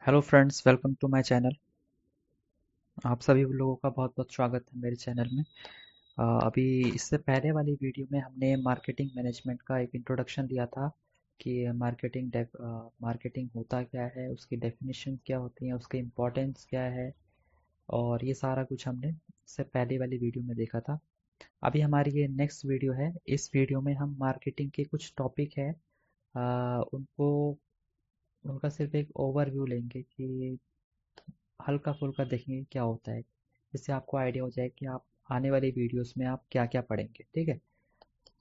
Hello friends, welcome to my channel. आप सभी लोगों का बहुत बहुत स्वागत है मेरे चैनल में। अभी इससे पहले वाली वीडियो में हमने मार्केटिंग मैनेजमेंट का एक इंट्रोडक्शन दिया था कि मार्केटिंग होता क्या है, उसकी डेफिनेशन क्या होती है, उसकी इम्पोर्टेंस क्या है, और ये सारा कुछ हमने इससे पहले वाली वीडियो में देखा था। अभी हमारी ये नेक्स्ट वीडियो है। इस वीडियो में हम मार्केटिंग के कुछ टॉपिक है, उनको उनका सिर्फ एक ओवरव्यू लेंगे कि हल्का फुल्का देखेंगे क्या होता है, जिससे आपको आइडिया हो जाए कि आप आने वाली वीडियोस में आप क्या क्या पढ़ेंगे। ठीक है,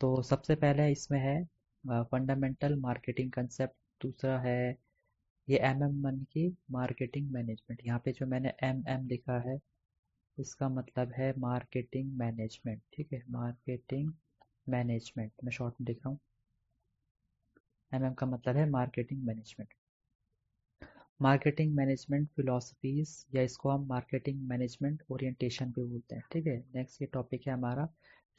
तो सबसे पहले इसमें है फंडामेंटल मार्केटिंग कंसेप्ट। दूसरा है ये MM1 की मार्केटिंग मैनेजमेंट। यहाँ पे जो मैंने MM लिखा है, इसका मतलब है मार्केटिंग मैनेजमेंट। ठीक है, मार्केटिंग मैनेजमेंट मैं शॉर्ट में लिख रहा हूँ। MM का मतलब है marketing management. Marketing management philosophies, या इसको हम मार्केटिंग मैनेजमेंट ओरिएंटेशन भी बोलते हैं। ठीक है, नेक्स्ट ये टॉपिक है हमारा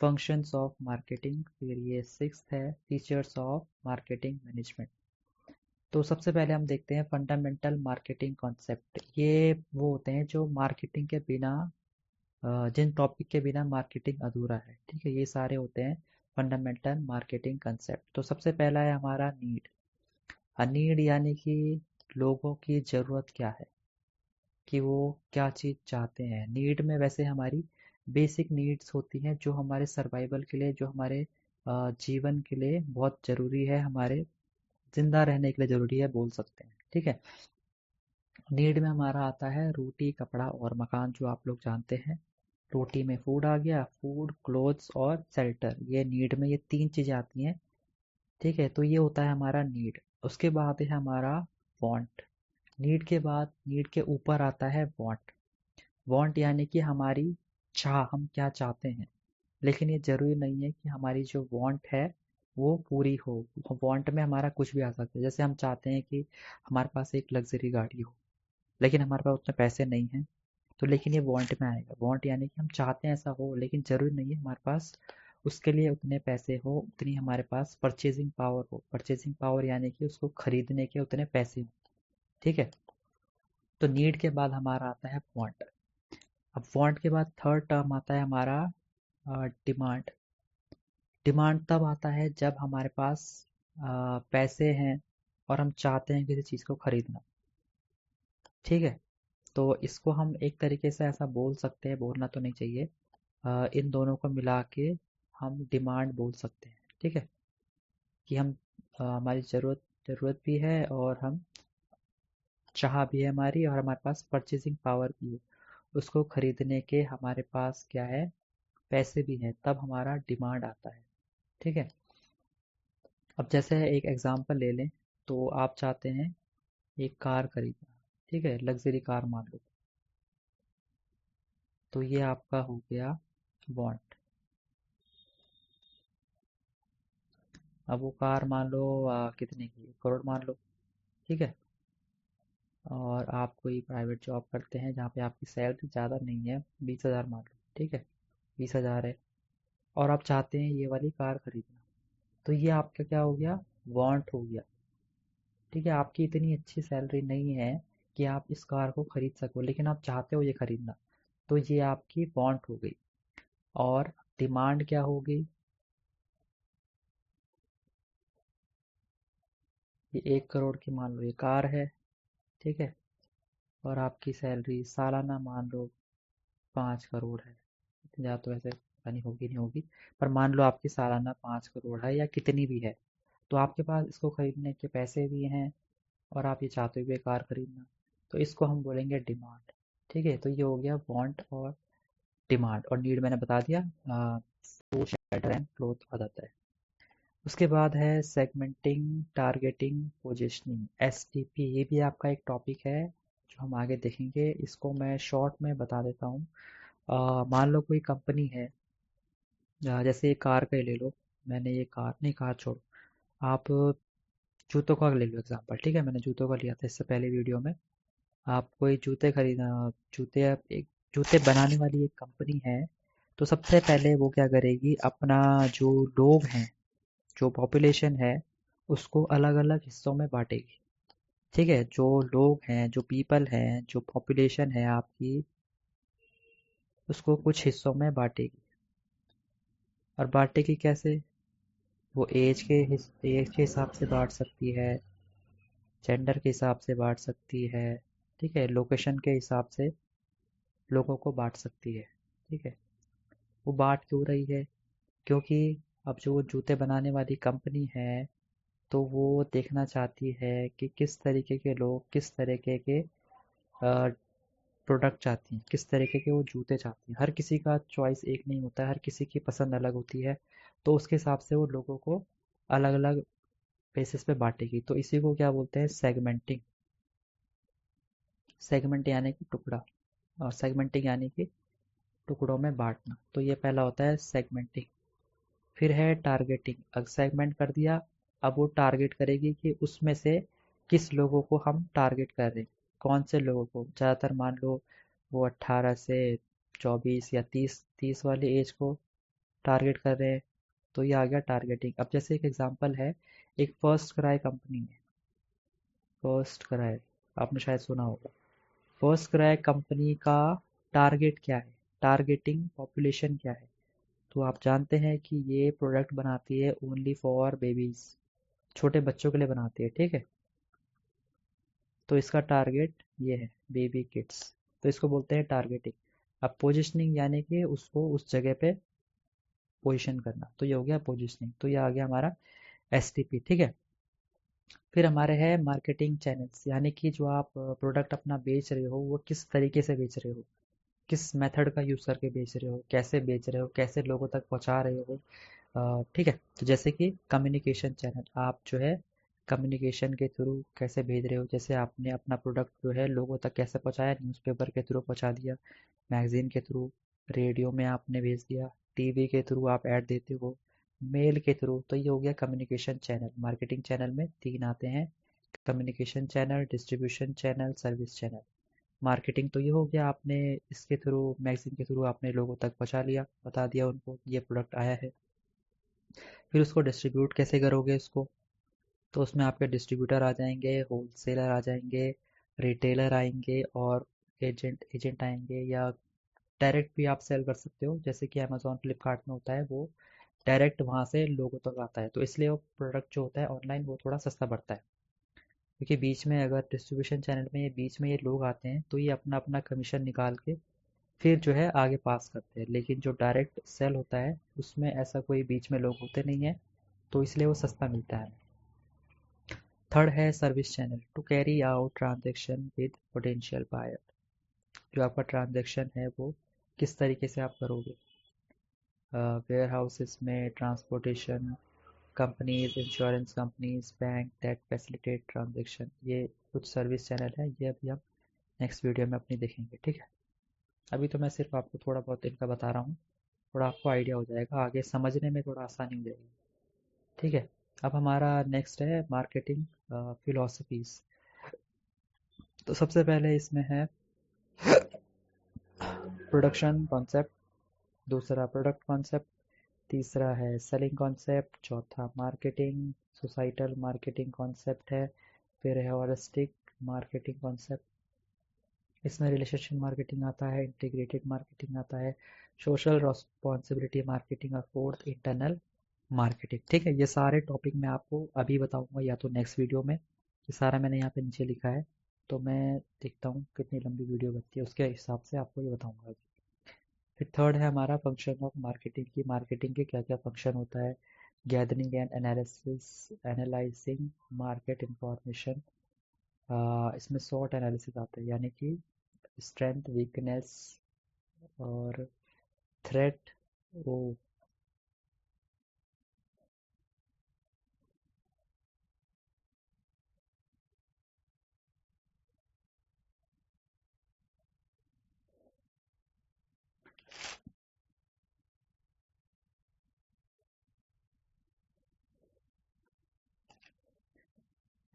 फंक्शंस ऑफ मार्केटिंग। फिर ये सिक्स्थ है फीचर्स ऑफ मार्केटिंग मैनेजमेंट। तो सबसे पहले हम देखते हैं फंडामेंटल मार्केटिंग कॉन्सेप्ट। ये वो होते हैं जो मार्केटिंग के बिना, जिन टॉपिक के बिना मार्केटिंग अधूरा है। ठीक है, ये सारे होते हैं फंडामेंटल मार्केटिंग कंसेप्ट। तो सबसे पहला है हमारा नीड। नीड यानी कि लोगों की ज़रूरत क्या है, कि वो क्या चीज़ चाहते हैं। नीड में वैसे हमारी बेसिक नीड्स होती हैं जो हमारे सर्वाइवल के लिए, जो हमारे जीवन के लिए बहुत ज़रूरी है, हमारे जिंदा रहने के लिए ज़रूरी है बोल सकते हैं। ठीक है, नीड में हमारा आता है रोटी, कपड़ा और मकान, जो आप लोग जानते हैं। रोटी में फूड आ गया, फूड, क्लोथ्स और शेल्टर, ये नीड में ये तीन चीज़ें आती हैं। ठीक है, तो ये होता है हमारा नीड। उसके बाद है हमारा वांट। नीड के बाद, नीड के ऊपर आता है वांट। वांट यानी कि हमारी चाह, हम क्या चाहते हैं। लेकिन ये ज़रूरी नहीं है कि हमारी जो वांट है वो पूरी हो। वांट में हमारा कुछ भी आ सकता है। जैसे हम चाहते हैं कि हमारे पास एक लग्जरी गाड़ी हो, लेकिन हमारे पास उतने पैसे नहीं हैं, तो लेकिन ये वांट में आएगा। वांट यानी कि हम चाहते हैं ऐसा हो, लेकिन ज़रूरी नहीं है हमारे पास उसके लिए उतने पैसे हो, उतनी हमारे पास परचेजिंग पावर हो। परचेजिंग पावर यानी कि उसको खरीदने के उतने पैसे हो। ठीक है, तो नीड के बाद हमारा आता है वांट। अब वांट के बाद थर्ड टर्म आता है हमारा डिमांड। डिमांड तब आता है जब हमारे पास पैसे हैं और हम चाहते हैं किसी चीज़ को खरीदना। ठीक है, तो इसको हम एक तरीके से ऐसा बोल सकते हैं, बोलना तो नहीं चाहिए, इन दोनों को मिला के हम डिमांड बोल सकते हैं। ठीक है, कि हम हमारी ज़रूरत ज़रूरत भी है, और हम चाह भी है हमारी, और हमारे पास परचेजिंग पावर भी है, उसको खरीदने के हमारे पास क्या है, पैसे भी हैं, तब हमारा डिमांड आता है। ठीक है, अब जैसे एक एग्जांपल ले लें, तो आप चाहते हैं एक कार खरीदना। ठीक है, लग्जरी कार मान लो, तो ये आपका हो गया वांट। अब वो कार मान लो कितने की, 1 करोड़ मान लो। ठीक है, और आप कोई प्राइवेट जॉब करते हैं जहाँ पे आपकी सैलरी ज़्यादा नहीं है, 20,000 मान लो। ठीक है, 20,000 है, और आप चाहते हैं ये वाली कार खरीदना। तो ये आपका क्या हो गया, वांट हो गया। ठीक है, आपकी इतनी अच्छी सैलरी नहीं है कि आप इस कार को खरीद सको, लेकिन आप चाहते हो ये खरीदना, तो ये आपकी वांट हो गई। और डिमांड क्या हो गई, ये 1 करोड़ की मान लो ये कार है। ठीक है, और आपकी सैलरी सालाना मान लो 5 करोड़ है। इतनी ज़्यादा तो वैसे पता नहीं होगी नहीं होगी, पर मान लो आपकी सालाना 5 करोड़ है या कितनी भी है, तो आपके पास इसको खरीदने के पैसे भी हैं, और आप ये चाहते हो भी कार खरीदना, तो इसको हम बोलेंगे डिमांड। ठीक है, तो ये हो गया वांट और डिमांड। और नीड मैंने बता दिया, फूड, शेल्टर एंड क्लोथ आ जाता है। उसके बाद है सेगमेंटिंग, टारगेटिंग, पोजिशनिंग, STP। ये भी आपका एक टॉपिक है जो हम आगे देखेंगे। इसको मैं शॉर्ट में बता देता हूँ। मान लो कोई कंपनी है, जैसे ये कार का ही ले लो। मैंने ये कार नहीं, कार छोड़ो, आप जूतों का ले लो एग्जांपल। ठीक है, मैंने जूतों का लिया था इससे पहले वीडियो में। आप कोई जूते खरीदना, जूते, एक जूते बनाने वाली एक कंपनी है, तो सबसे पहले वो क्या करेगी, अपना जो लोग हैं, जो पॉपुलेशन है, उसको अलग अलग हिस्सों में बांटेगी। ठीक है, जो लोग हैं, जो पीपल हैं, जो पॉपुलेशन है आपकी, उसको कुछ हिस्सों में बांटेगी। और बांटेगी कैसे? वो एज के हिसाब से बांट सकती है, जेंडर के हिसाब से बांट सकती है, ठीक है, लोकेशन के हिसाब से लोगों को बांट सकती है। ठीक है, वो बांट क्यों रही है? क्योंकि अब जो वो जूते बनाने वाली कंपनी है, तो वो देखना चाहती है कि किस तरीके के लोग किस तरीके के प्रोडक्ट चाहती हैं, किस तरीके के वो जूते चाहती हैं। हर किसी का चॉइस एक नहीं होता है, हर किसी की पसंद अलग होती है। तो उसके हिसाब से वो लोगों को अलग अलग बेसिस पे बांटेगी। तो इसी को क्या बोलते हैं? सेगमेंटिंग। सेगमेंट यानी कि टुकड़ा, और सेगमेंटिंग यानी कि टुकड़ों में बांटना। तो ये पहला होता है सेगमेंटिंग। फिर है टारगेटिंग। अब सेगमेंट कर दिया, अब वो टारगेट करेगी कि उसमें से किस लोगों को हम टारगेट कर रहे हैं, कौन से लोगों को। ज़्यादातर मान लो वो 18 से 24 या 30 वाले एज को टारगेट कर रहे हैं। तो ये आ गया टारगेटिंग। अब जैसे एक एग्जांपल है, एक फर्स्ट क्राई कंपनी है। फर्स्ट क्राई, आपने शायद सुना होगा। फर्स्ट क्राई कंपनी का टारगेट क्या है? टारगेटिंग पॉपुलेशन क्या है? तो आप जानते हैं कि ये प्रोडक्ट बनाती है ओनली फॉर बेबीज, छोटे बच्चों के लिए बनाती है। ठीक है, तो इसका टारगेट ये है, बेबी किड्स। तो इसको बोलते हैं टारगेटिंग। अब पोजिशनिंग यानी कि उसको उस जगह पे पोजीशन करना। तो ये हो गया पोजिशनिंग। तो ये आ गया हमारा एसटीपी। ठीक है, फिर हमारे है मार्केटिंग चैनल्स, यानी कि जो आप प्रोडक्ट अपना बेच रहे हो वो किस तरीके से बेच रहे हो, किस मेथड का यूज़ करके बेच रहे हो, कैसे बेच रहे हो, कैसे लोगों तक पहुंचा रहे हो। ठीक है, तो जैसे कि कम्युनिकेशन चैनल, आप जो है कम्युनिकेशन के थ्रू कैसे भेज रहे हो। जैसे आपने अपना प्रोडक्ट जो है लोगों तक कैसे पहुंचाया, न्यूज़पेपर के थ्रू पहुंचा दिया, मैगजीन के थ्रू, रेडियो में आपने भेज दिया, टीवी के थ्रू आप ऐड देते हो, मेल के थ्रू। तो ये हो गया कम्युनिकेशन चैनल। मार्केटिंग चैनल में तीन आते हैं: communication channel, distribution channel, service channel. Marketing तो ये हो गया, आपने इसके थ्रू, मैगजीन के थ्रू आपने लोगों तक पहुंचा लिया, बता दिया उनको ये प्रोडक्ट आया है। फिर उसको डिस्ट्रीब्यूट कैसे करोगे इसको? तो उसमें आपके डिस्ट्रीब्यूटर आ जाएंगे, होलसेलर आ जाएंगे, रिटेलर आएंगे, और एजेंट आएंगे, या डायरेक्ट भी आप सेल कर सकते हो, जैसे कि अमेजोन फ्लिपकार्ट में होता है, वो डायरेक्ट वहाँ से लोगों तक आता है। तो इसलिए वो प्रोडक्ट जो होता है ऑनलाइन वो थोड़ा सस्ता पड़ता है, क्योंकि बीच में अगर डिस्ट्रीब्यूशन चैनल में ये बीच में ये लोग आते हैं तो ये अपना अपना कमीशन निकाल के फिर जो है आगे पास करते हैं। लेकिन जो डायरेक्ट सेल होता है उसमें ऐसा कोई बीच में लोग होते नहीं है, तो इसलिए वो सस्ता मिलता है। थर्ड है service channel, to carry out transaction with potential buyer. जो आपका ट्रांजेक्शन है वो किस तरीके से आप करोगे, वेयर हाउसेस में, transportation, companies, insurance companies, bank that facilitate transaction. ये कुछ सर्विस चैनल है, ये अभी हम नेक्स्ट वीडियो में अपनी देखेंगे। ठीक है, अभी तो मैं सिर्फ आपको थोड़ा बहुत इनका बता रहा हूँ, थोड़ा आपको आइडिया हो जाएगा, आगे समझने में थोड़ा आसानी हो जाएगी। ठीक है, अब हमारा नेक्स्ट है मार्केटिंग फिलोसफीज। तो सबसे पहले इसमें है प्रोडक्शन कॉन्सेप्ट, दूसरा प्रोडक्ट कॉन्सेप्ट, तीसरा है सेलिंग कॉन्सेप्ट, चौथा मार्केटिंग सोसाइटल मार्केटिंग कॉन्सेप्ट है, फिर है हॉलिस्टिक मार्केटिंग कॉन्सेप्ट। इसमें रिलेशनशिप मार्केटिंग आता है, इंटीग्रेटेड मार्केटिंग आता है, सोशल रिस्पॉन्सिबिलिटी मार्केटिंग, और फोर्थ इंटरनल मार्केटिंग। ठीक है, ये सारे टॉपिक मैं आपको अभी बताऊंगा या तो नेक्स्ट वीडियो में। ये सारा मैंने यहाँ पे नीचे लिखा है, तो मैं देखता हूँ कितनी लंबी वीडियो बनती है, उसके हिसाब से आपको ये बताऊंगा। फिर थर्ड है हमारा फंक्शन ऑफ मार्केटिंग की, मार्केटिंग के क्या क्या फंक्शन होता है। Gathering and analysis, analysing market information. इसमें सॉट एनालिसिस आता है, यानी कि स्ट्रेंथ, वीकनेस और थ्रेट। वो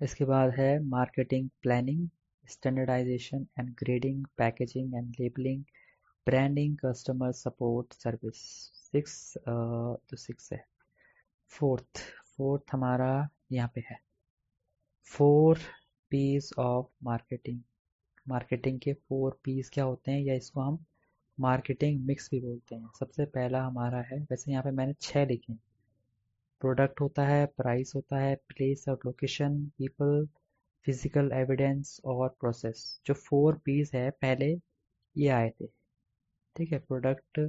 इसके बाद है marketing planning, standardisation and grading, packaging and labelling, branding, customer support, service. Six, तो सिक्स है। फोर्थ, फोर्थ हमारा यहाँ पे है। Four P's of marketing. Marketing के 4 पीस क्या होते हैं, या इसको हम मार्केटिंग मिक्स भी बोलते हैं। सबसे पहला हमारा है, वैसे यहाँ पे मैंने 6 लिखे हैं। प्रोडक्ट होता है, प्राइस होता है, प्लेस और लोकेशन, पीपल, फिजिकल एविडेंस और प्रोसेस। जो 4 पीस है पहले ये आए थे। ठीक है, प्रोडक्ट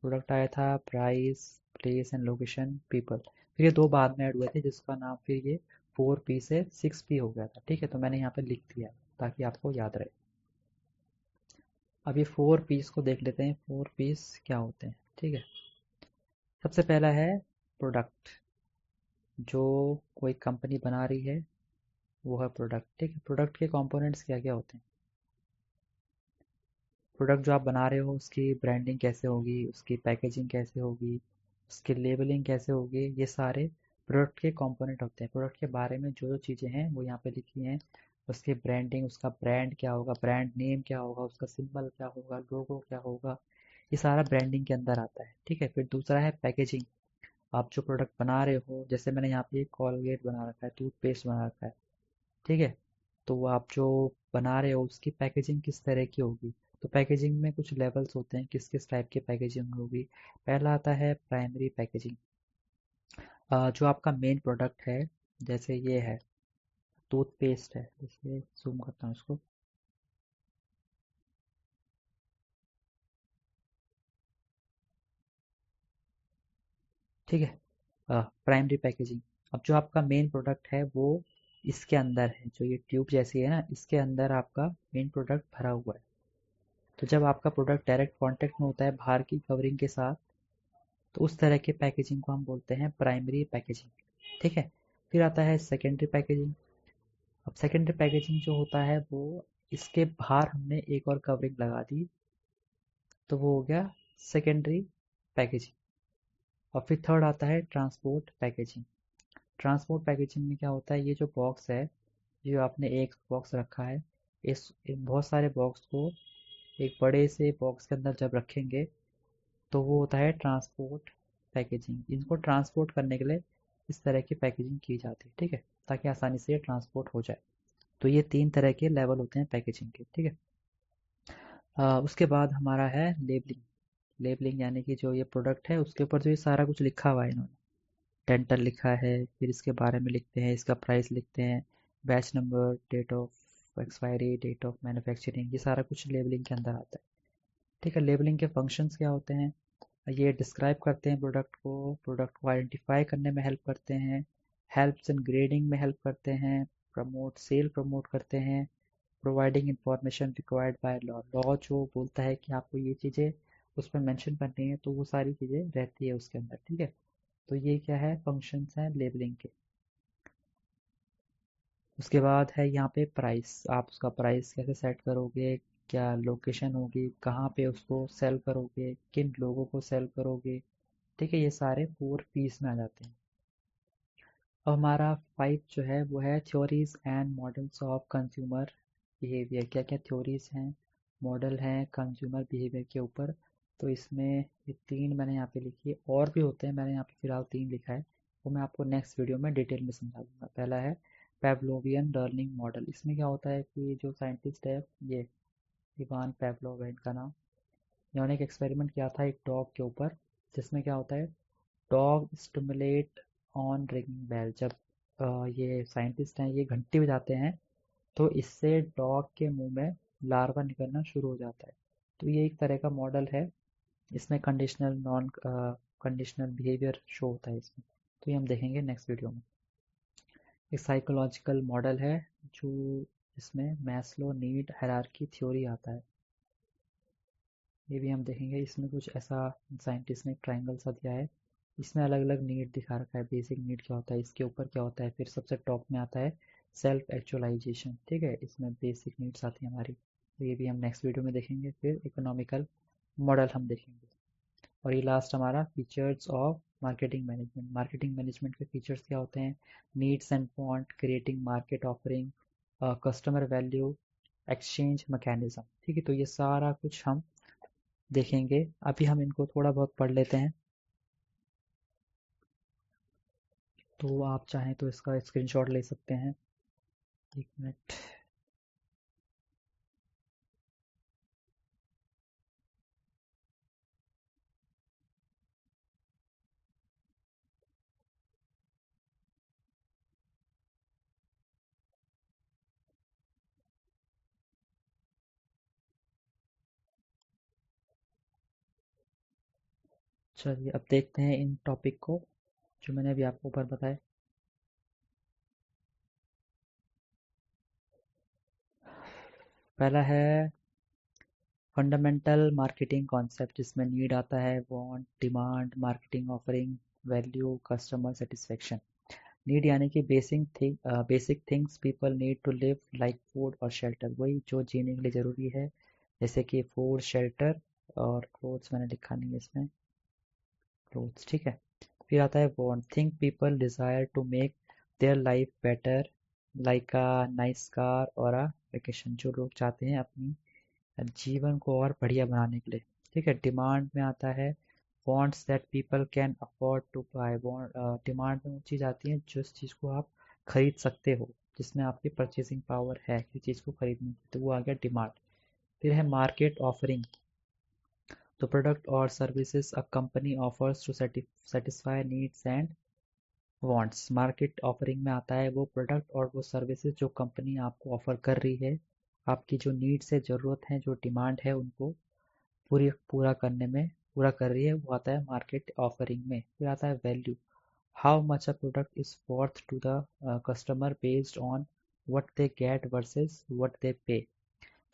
प्रोडक्ट आया था, price, place and location, people. फिर ये 2 बाद में ऐड हुए थे, जिसका नाम फिर ये 4 पी से 6 पी हो गया था। ठीक है, तो मैंने यहाँ पे लिख दिया ताकि आपको याद रहे। अब ये 4 पीस को देख लेते हैं, 4 पीस क्या होते हैं। ठीक है, सबसे पहला है प्रोडक्ट। जो कोई कंपनी बना रही है वो है प्रोडक्ट। ठीक है, प्रोडक्ट के कंपोनेंट्स क्या क्या होते हैं। प्रोडक्ट जो आप बना रहे हो उसकी ब्रांडिंग कैसे होगी, उसकी पैकेजिंग कैसे होगी, उसकी लेबलिंग कैसे होगी, ये सारे प्रोडक्ट के कंपोनेंट होते हैं। प्रोडक्ट के बारे में जो जो चीज़ें हैं वो यहाँ पे लिखी हैं। उसकी ब्रांडिंग, उसका ब्रांड क्या होगा, ब्रांड नेम क्या होगा, उसका सिंबल क्या होगा, लोगो क्या होगा, ये सारा ब्रांडिंग के अंदर आता है। ठीक है, फिर दूसरा है पैकेजिंग। आप जो प्रोडक्ट बना रहे हो, जैसे मैंने यहाँ पे कॉलगेट बना रखा है, टूथपेस्ट बना रखा है। ठीक है, तो वो आप जो बना रहे हो उसकी पैकेजिंग किस तरह की होगी। तो पैकेजिंग में कुछ लेवल्स होते हैं, किस किस टाइप की पैकेजिंग होगी। पहला आता है प्राइमरी पैकेजिंग। जो आपका मेन प्रोडक्ट है, जैसे ये है टूथपेस्ट है, जैसे जूम करता हूँ इसको। ठीक है, प्राइमरी पैकेजिंग। अब जो आपका मेन प्रोडक्ट है वो इसके अंदर है, जो ये ट्यूब जैसी है ना, इसके अंदर आपका मेन प्रोडक्ट भरा हुआ है। तो जब आपका प्रोडक्ट डायरेक्ट कांटेक्ट में होता है बाहर की कवरिंग के साथ, तो उस तरह के पैकेजिंग को हम बोलते हैं प्राइमरी पैकेजिंग। ठीक है, फिर आता है सेकेंडरी पैकेजिंग। अब सेकेंडरी पैकेजिंग जो होता है वो, इसके बाहर हमने एक और कवरिंग लगा दी, तो वो हो गया सेकेंडरी पैकेजिंग। और फिर थर्ड आता है ट्रांसपोर्ट पैकेजिंग। ट्रांसपोर्ट पैकेजिंग में क्या होता है, ये जो बॉक्स है, जो आपने एक बॉक्स रखा है, इस बहुत सारे बॉक्स को एक बड़े से बॉक्स के अंदर जब रखेंगे, तो वो होता है ट्रांसपोर्ट पैकेजिंग। इनको ट्रांसपोर्ट करने के लिए इस तरह की पैकेजिंग की जाती है। ठीक है, ताकि आसानी से ये ट्रांसपोर्ट हो जाए। तो ये 3 तरह के लेवल होते हैं पैकेजिंग के। ठीक है, उसके बाद हमारा है लेबलिंग। लेबलिंग यानी कि जो ये प्रोडक्ट है उसके ऊपर जो ये सारा कुछ लिखा हुआ है इन्होंने, डेंटल लिखा है, फिर इसके बारे में लिखते हैं, इसका प्राइस लिखते हैं, batch number, date of expiry, date of manufacturing, ये सारा कुछ लेबलिंग के अंदर आता है। ठीक है, लेबलिंग के फंक्शंस क्या होते हैं, ये डिस्क्राइब करते हैं प्रोडक्ट को आइडेंटिफाई करने में हेल्प करते हैं, हेल्प्स इन ग्रेडिंग में हेल्प करते हैं, प्रमोट करते हैं, providing information required by law. Law जो बोलता है कि आपको ये चीज़ें उसमें मेंशन करनी है, तो वो सारी चीज़ें रहती है उसके अंदर। ठीक है, तो ये क्या है, फंक्शंस हैं लेबलिंग के। उसके बाद है यहाँ पे प्राइस। आप उसका प्राइस कैसे सेट करोगे, क्या लोकेशन होगी, कहाँ पे उसको सेल करोगे, किन लोगों को सेल करोगे। ठीक है, ये सारे 4 पीस में आ जाते हैं। अब हमारा 5 जो है वो है theories and models of consumer behaviour. क्या क्या थ्योरीज हैं, मॉडल हैं कंज्यूमर बिहेवियर के ऊपर। तो इसमें ये 3 मैंने यहाँ पे लिखी है, और भी होते हैं, मैंने यहाँ पे फिलहाल 3 लिखा है। वो मैं आपको नेक्स्ट वीडियो में डिटेल में समझा दूंगा। पहला है पेवलोवियन लर्निंग मॉडल। इसमें क्या होता है कि जो साइंटिस्ट है, ये इवान पेवलोव है इनका नाम, इन्होंने एक एक्सपेरिमेंट किया था एक डॉग के ऊपर, जिसमें क्या होता है, dog stimulate on ringing bell. जब ये साइंटिस्ट हैं ये घंटी बजाते हैं, तो इससे डॉग के मुंह में लार्वा निकलना शुरू हो जाता है। तो ये एक तरह का मॉडल है। इसमें conditional non conditional behaviour show होता है इसमें। तो ये हम देखेंगे नेक्स्ट वीडियो में। एक साइकोलॉजिकल मॉडल है, जो इसमें मैस्लो नीड हायरार्की थ्योरी आता है, ये भी हम देखेंगे। इसमें कुछ ऐसा साइंटिस्ट ने ट्रायंगल सा दिया है, इसमें अलग अलग नीड दिखा रखा है, बेसिक नीड क्या होता है, इसके ऊपर क्या होता है, फिर सबसे टॉप में आता है सेल्फ एक्चुअलाइजेशन। ठीक है, इसमें बेसिक नीड्स आती है हमारी। तो ये भी हम नेक्स्ट वीडियो में देखेंगे। फिर इकोनॉमिकल मॉडल हम देखेंगे। और ये लास्ट हमारा features of marketing management. Marketing management के फीचर्स क्या होते हैं, needs and want, creating market offering, customer value, exchange mechanism. ठीक है, तो ये सारा कुछ हम देखेंगे। अभी हम इनको थोड़ा बहुत पढ़ लेते हैं। तो आप चाहें तो इसका स्क्रीनशॉट ले सकते हैं। एक मिनट। चलिए अब देखते हैं इन टॉपिक को जो मैंने अभी आपको ऊपर बताया। पहला है फंडामेंटल मार्केटिंग कॉन्सेप्ट, जिसमें नीड आता है, want, demand, marketing offering, value, customer satisfaction. Need यानी कि basic things people need to live, like food और शेल्टर, वही जो जीने के लिए ज़रूरी है, जैसे कि फूड, शेल्टर और क्लोथ्स। मैंने लिखा नहीं है इसमें, क्लोथ्स, ठीक है। फिर आता है want, think people desire to make their life better, like a nice car और अ वेकेशन, जो लोग चाहते हैं अपनी जीवन को और बढ़िया बनाने के लिए, ठीक है। डिमांड में आता है wants that people can afford to buy, demand में वो चीज़ आती है जिस चीज़ को आप खरीद सकते हो, जिसमें आपकी परचेसिंग पावर है किसी चीज़ को खरीदने की, तो वो आ गया डिमांड। फिर है मार्केट ऑफरिंग, तो प्रोडक्ट और services a company offers to satisfy needs and wants. Market offering में आता है वो प्रोडक्ट और वो सर्विसेज जो कंपनी आपको ऑफर कर रही है, आपकी जो नीड्स है, ज़रूरत है, जो डिमांड है, उनको पूरा करने में पूरा कर रही है, वो आता है मार्केट ऑफरिंग में। फिर आता है value, how much a product is worth to the customer based on what they get versus what they pay.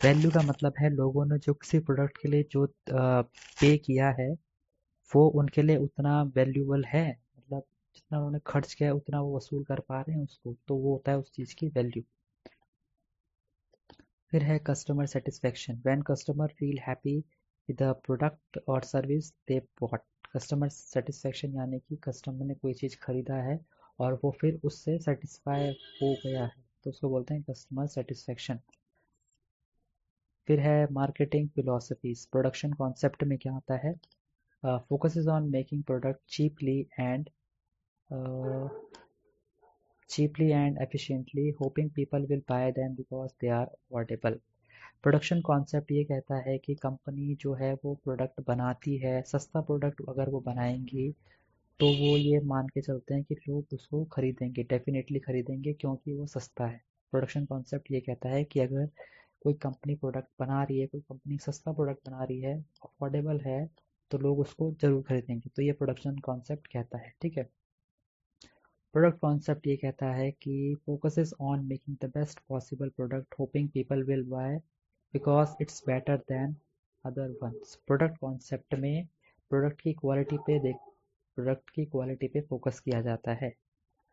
Value का मतलब है लोगों ने जो किसी प्रोडक्ट के लिए जो पे किया है, वो उनके लिए उतना वैल्यूबल है, मतलब जितना उन्होंने खर्च किया है उतना वो वसूल कर पा रहे हैं उसको, तो वो होता है उस चीज़ की वैल्यू। फिर है customer satisfaction, when customer feel happy with the product और service they bought. Customer satisfaction यानी कि कस्टमर ने कोई चीज़ खरीदा है और वो फिर उससे सेटिस्फाई हो गया है, तो उसको बोलते हैं कस्टमर सेटिस्फेक्शन। फिर है मार्केटिंग फिलोसफीज, प्रोडक्शन कॉन्सेप्ट में क्या आता है, focuses on making product cheaply and efficiently, hoping people will buy them because they are affordable. Production concept ये कहता है कि कंपनी जो है वो प्रोडक्ट बनाती है, सस्ता प्रोडक्ट अगर वो बनाएंगी तो वो ये मान के चलते हैं कि लोग उसको खरीदेंगे, डेफिनेटली खरीदेंगे क्योंकि वो सस्ता है। प्रोडक्शन कॉन्सेप्ट ये कहता है कि अगर कोई कंपनी प्रोडक्ट बना रही है, कोई कंपनी सस्ता प्रोडक्ट बना रही है, अफोर्डेबल है, तो लोग उसको ज़रूर खरीदेंगे, तो ये प्रोडक्शन कॉन्सेप्ट कहता है, ठीक है। प्रोडक्ट कॉन्सेप्ट ये कहता है कि focuses on making the best possible product, hoping people will buy because it's better than other ones. Product concept में प्रोडक्ट की क्वालिटी पे फोकस किया जाता है,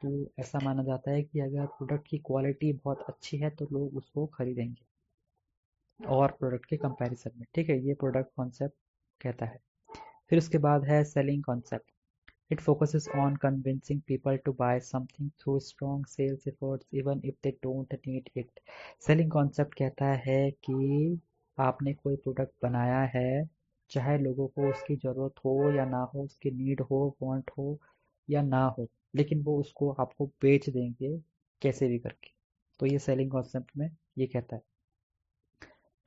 तो ऐसा माना जाता है कि अगर प्रोडक्ट की क्वालिटी बहुत अच्छी है तो लोग उसको खरीदेंगे और प्रोडक्ट के कंपैरिजन में, ठीक है। ये प्रोडक्ट कॉन्सेप्ट कहता है। फिर उसके बाद है selling concept, it focuses on convincing people to buy something through strong sales efforts even if they don't need it. Selling concept कहता है कि आपने कोई प्रोडक्ट बनाया है, चाहे लोगों को उसकी ज़रूरत हो या ना हो, उसकी नीड हो, वांट हो या ना हो, लेकिन वो उसको आपको बेच देंगे कैसे भी करके, तो ये सेलिंग कॉन्सेप्ट में ये कहता है।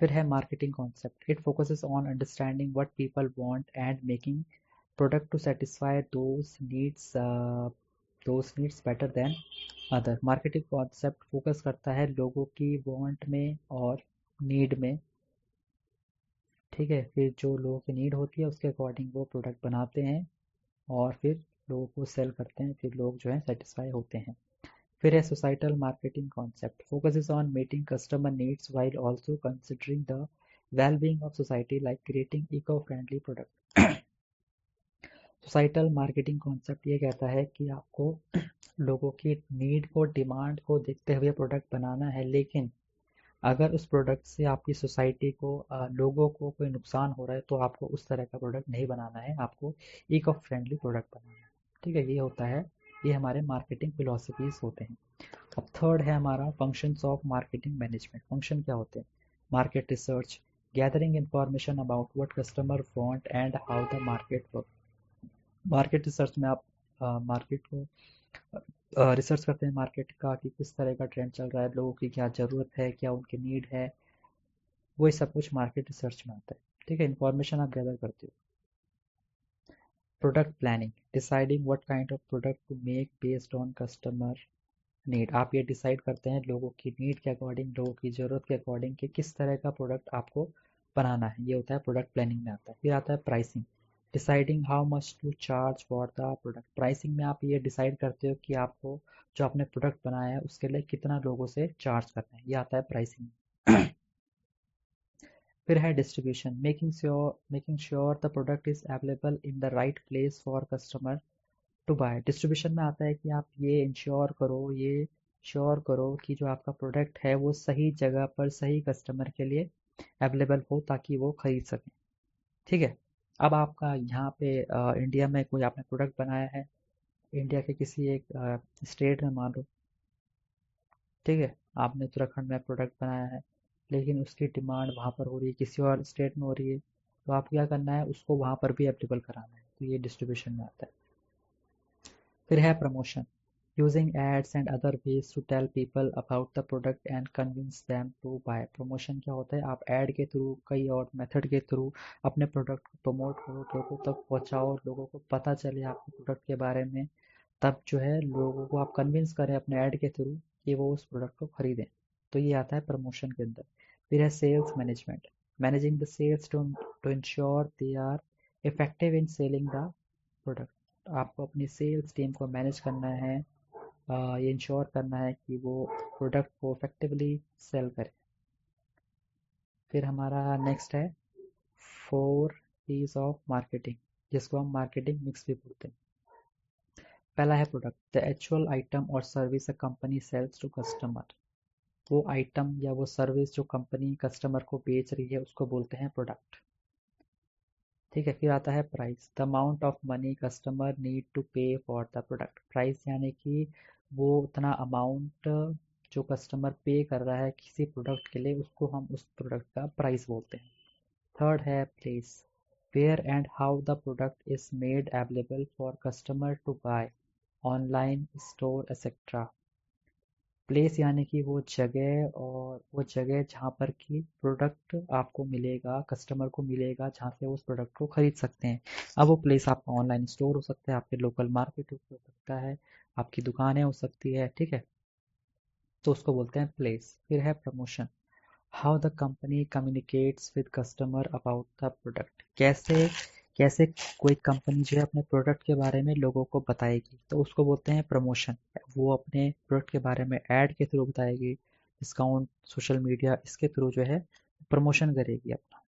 फिर है marketing concept, it focuses on understanding what people want and making product to satisfy those needs better than other. Marketing concept focus करता है लोगों की वांट में और नीड में, ठीक है। फिर जो लोगों की नीड होती है उसके अकॉर्डिंग वो प्रोडक्ट बनाते हैं और फिर लोगों को सेल करते हैं, फिर लोग जो है सेटिस्फाई होते हैं। फिर है societal marketing concept, focuses on meeting customer needs while also considering the well-being of society, like creating eco friendly product. Societal marketing concept ये कहता है कि आपको लोगों की नीड को, डिमांड को देखते हुए प्रोडक्ट बनाना है, लेकिन अगर उस प्रोडक्ट से आपकी सोसाइटी को, लोगों को कोई नुकसान हो रहा है तो आपको उस तरह का प्रोडक्ट नहीं बनाना है, आपको इको फ्रेंडली प्रोडक्ट बनाना है, ठीक है। ये होता है, ये हमारे मार्केटिंग फिलोसफीज होते हैं। अब थर्ड है हमारा functions of marketing management. Function क्या होते हैं, market research, gathering information about what customer want and how the market work. Market research में आप मार्केट को रिसर्च करते हैं मार्केट का कि किस तरह का ट्रेंड चल रहा है, लोगों की क्या ज़रूरत है, क्या उनकी नीड है। वो सब कुछ मार्केट रिसर्च में आता है। ठीक है, इंफॉर्मेशन आप गैदर करते हो। Product planning, deciding what kind of product to make based on customer need. आप ये डिसाइड करते हैं लोगों की नीड के अकॉर्डिंग, लोगों की ज़रूरत के अकॉर्डिंग कि किस तरह का प्रोडक्ट आपको बनाना है। ये होता है प्रोडक्ट प्लानिंग में आता है। फिर आता है pricing, deciding how much to charge for the product. Pricing में आप ये डिसाइड करते हो कि आपको जो आपने प्रोडक्ट बनाया है उसके लिए कितना लोगों से चार्ज करना है। ये आता है प्राइसिंग। फिर है distribution, making sure the product is available in the right place for customer to buy. Distribution में आता है कि आप ये इंश्योर करो, ये श्योर करो कि जो आपका प्रोडक्ट है वो सही जगह पर सही कस्टमर के लिए अवेलेबल हो ताकि वो खरीद सकें। ठीक है। अब आपका यहाँ पे इंडिया में कोई आपने प्रोडक्ट बनाया है, इंडिया के किसी एक स्टेट में मान लो। ठीक है, आपने उत्तराखंड में प्रोडक्ट बनाया है, लेकिन उसकी डिमांड वहाँ पर हो रही है, किसी और स्टेट में हो रही है। तो आपको क्या करना है, उसको वहाँ पर भी अवेलेबल कराना है। तो ये डिस्ट्रीब्यूशन में आता है। फिर है promotion, using ads and other ways to tell people about the product and convince them to buy. Promotion क्या होता है, आप ऐड के थ्रू, कई और मेथड के थ्रू अपने प्रोडक्ट को प्रमोट करो, लोगों तक पहुंचाओ, लोगों को पता चले आपके प्रोडक्ट के बारे में। तब जो है लोगों को आप कन्विंस करें अपने ऐड के थ्रू कि वो उस प्रोडक्ट को खरीदें। तो ये आता है प्रमोशन के अंदर। फिर है sales management, managing the sales to ensure they are effective in selling the product. आपको अपनी सेल्स टीम को मैनेज करना है, ये इंश्योर करना है कि वो प्रोडक्ट को इफेक्टिवली सेल करे। फिर हमारा नेक्स्ट है 4 P's ऑफ मार्केटिंग, जिसको हम मार्केटिंग मिक्स भी बोलते हैं। पहला है product, the actual item or service a company sells to customer. वो आइटम या वो सर्विस जो कंपनी कस्टमर को बेच रही है उसको बोलते हैं प्रोडक्ट। ठीक है। फिर आता है price, the amount of money customer need to pay for the product. Price यानी कि वो उतना अमाउंट जो कस्टमर पे कर रहा है किसी प्रोडक्ट के लिए, उसको हम उस प्रोडक्ट का प्राइस बोलते हैं। थर्ड है place, where and how the product is made available for customer to buy, online store etcetera. Place यानी कि वो जगह, और वो जगह जहाँ पर कि प्रोडक्ट आपको मिलेगा, कस्टमर को मिलेगा, जहाँ से वो उस प्रोडक्ट को खरीद सकते हैं। अब वो प्लेस आपका ऑनलाइन स्टोर हो सकता है, आपके लोकल मार्केट हो सकता है, आपकी दुकानें हो सकती है। ठीक है, तो उसको बोलते हैं प्लेस। फिर है promotion, how the company communicates with customer about the product. कैसे कैसे कोई कंपनी जो है अपने प्रोडक्ट के बारे में लोगों को बताएगी, तो उसको बोलते हैं प्रमोशन। वो अपने प्रोडक्ट के बारे में ऐड के थ्रू बताएगी, डिस्काउंट, सोशल मीडिया, इसके थ्रू जो है प्रमोशन करेगी अपना।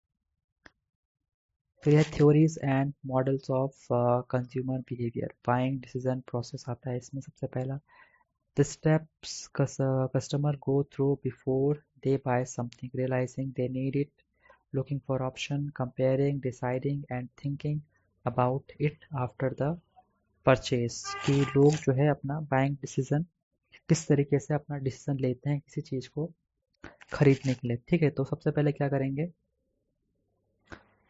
फिर है theories and models of consumer behaviour, buying decision process आता है इसमें सबसे पहला। The steps customer go through before they buy something, realizing they need it, looking for option, comparing, deciding and thinking about it after the purchase। कि लोग जो है अपना बाइंग डिसीजन किस तरीके से अपना डिसीजन लेते हैं किसी चीज़ को खरीदने के लिए। ठीक है, तो सबसे पहले क्या करेंगे,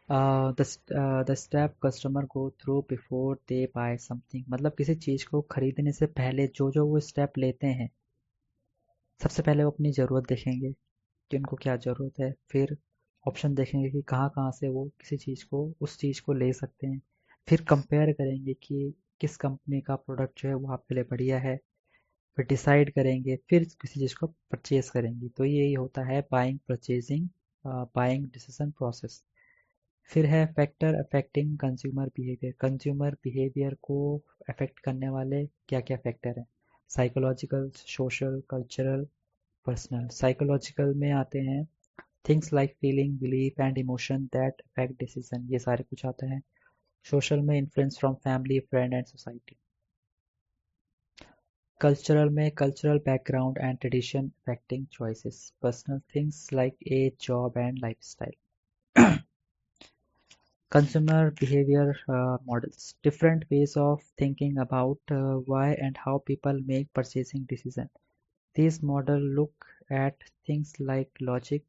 the step customer go through before they buy something, मतलब किसी चीज़ को खरीदने से पहले जो जो वो स्टेप लेते हैं। सबसे पहले वो अपनी ज़रूरत देखेंगे कि उनको क्या ज़रूरत है, फिर ऑप्शन देखेंगे कि कहाँ कहाँ से वो किसी चीज़ को, उस चीज़ को ले सकते हैं। फिर कंपेयर करेंगे कि किस कंपनी का प्रोडक्ट जो है वो आपके लिए बढ़िया है। फिर डिसाइड करेंगे, फिर किसी चीज़ को परचेज करेंगे। तो यही होता है buying purchasing, buying decision process. फिर है factor affecting consumer behaviour, consumer behaviour को अफेक्ट करने वाले क्या क्या फैक्टर हैं। Psychological, social, cultural, personal. Psychological में आते हैं things like feeling, belief and emotion that affect decision, ये सारे कुछ आते हैं। सोशल में influence from family, friend and society. Cultural में cultural background and tradition affecting choices. Personal things like age, job and lifestyle. Consumer behavior models, different ways of thinking about why and how people make purchasing decisions. These models look at things like logic,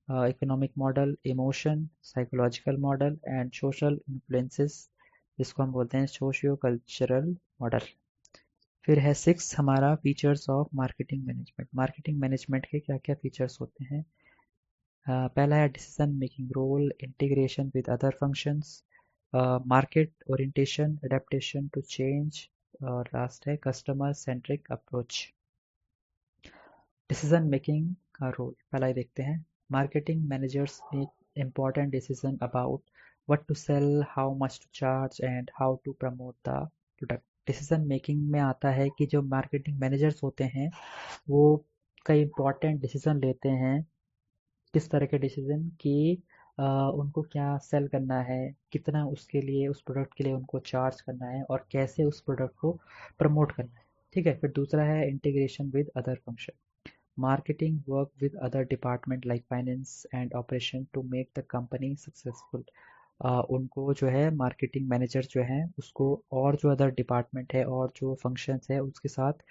economic model, emotion, psychological model and social influences, जिसको हम बोलते हैं socio cultural model. फिर है 6 हमारा features of marketing management. Marketing management के क्या क्या फीचर्स होते हैं। पहला है decision making role, integration with other functions, market orientation, adaptation to change, और लास्ट है customer centric approach. Decision making का रोल पहला ही देखते हैं। Marketing managers make important decision about what to sell, how much to charge and how to promote the product. Decision making में आता है कि जो मार्केटिंग मैनेजर्स होते हैं वो कई इम्पॉर्टेंट डिसीजन लेते हैं। किस तरह के डिसीजन कि उनको क्या सेल करना है, कितना उसके लिए उस प्रोडक्ट के लिए उनको चार्ज करना है, और कैसे उस प्रोडक्ट को प्रमोट करना है। ठीक है। फिर दूसरा है integration with other function. Marketing work with other department like finance and operation to make the company successful। उनको जो है मार्केटिंग मैनेजर जो है उसको और जो अदर डिपार्टमेंट है और जो फंक्शंस है उसके साथ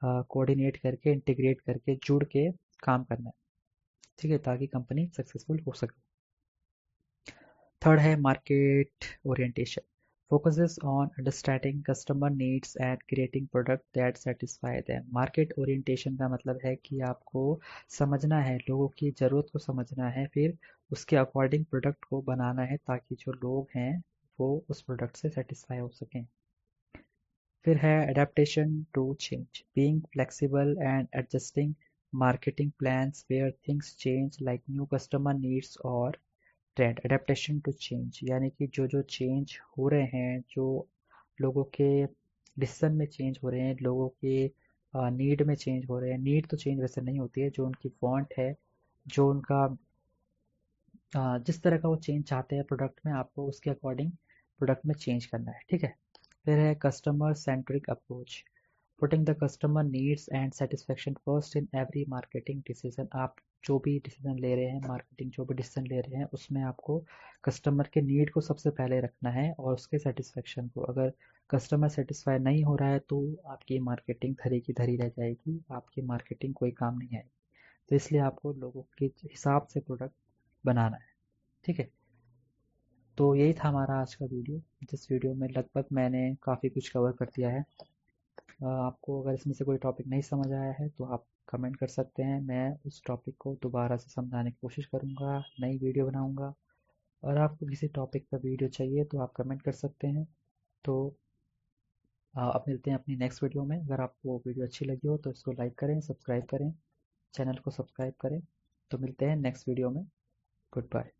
कोऑर्डिनेट करके, इंटीग्रेट करके, जुड़ के काम करना है। ठीक है, ताकि कंपनी सक्सेसफुल हो सके। थर्ड है market orientation, focuses on understanding customer needs and creating product that satisfy them। Market orientation का मतलब है कि आपको समझना है, लोगों की ज़रूरत को समझना है, फिर उसके अकॉर्डिंग प्रोडक्ट को बनाना है ताकि जो लोग हैं वो उस प्रोडक्ट से सेटिस्फाई हो सकें। फिर है adaptation to change, being flexible and adjusting marketing plans where things change like new customer needs or trend. Adaptation to change यानी कि जो जो चेंज हो रहे हैं, जो लोगों के डिसीजन में चेंज हो रहे हैं, लोगों के नीड में चेंज हो रहे हैं। नीड तो चेंज वैसे नहीं होती है, जो उनकी वांट है, जो उनका जिस तरह का वो चेंज चाहते हैं प्रोडक्ट में, आपको उसके अकॉर्डिंग प्रोडक्ट में चेंज करना है। ठीक है। फिर है customer centric approach, putting the customer needs and satisfaction first in every marketing decision. आप जो भी डिसीजन ले रहे हैं, मार्केटिंग जो भी डिसीजन ले रहे हैं, उसमें आपको कस्टमर के नीड को सबसे पहले रखना है और उसके सेटिस्फेक्शन को। अगर कस्टमर सेटिस्फाई नहीं हो रहा है तो आपकी मार्केटिंग धरी की धरी रह जाएगी, आपकी मार्केटिंग कोई काम नहीं आएगी। तो इसलिए आपको लोगों के हिसाब से प्रोडक्ट बनाना है। ठीक है। तो यही था हमारा आज का वीडियो, जिस वीडियो में लगभग मैंने काफ़ी कुछ कवर कर दिया है। आपको अगर इसमें से कोई टॉपिक नहीं समझ आया है तो आप कमेंट कर सकते हैं, मैं उस टॉपिक को दोबारा से समझाने की कोशिश करूँगा, नई वीडियो बनाऊँगा। और आपको किसी टॉपिक पर वीडियो चाहिए तो आप कमेंट कर सकते हैं। तो अब मिलते हैं अपनी नेक्स्ट वीडियो में। अगर आपको वीडियो अच्छी लगी हो तो इसको लाइक करें, सब्सक्राइब करें, चैनल को सब्सक्राइब करें। तो मिलते हैं नेक्स्ट वीडियो में। Good bye.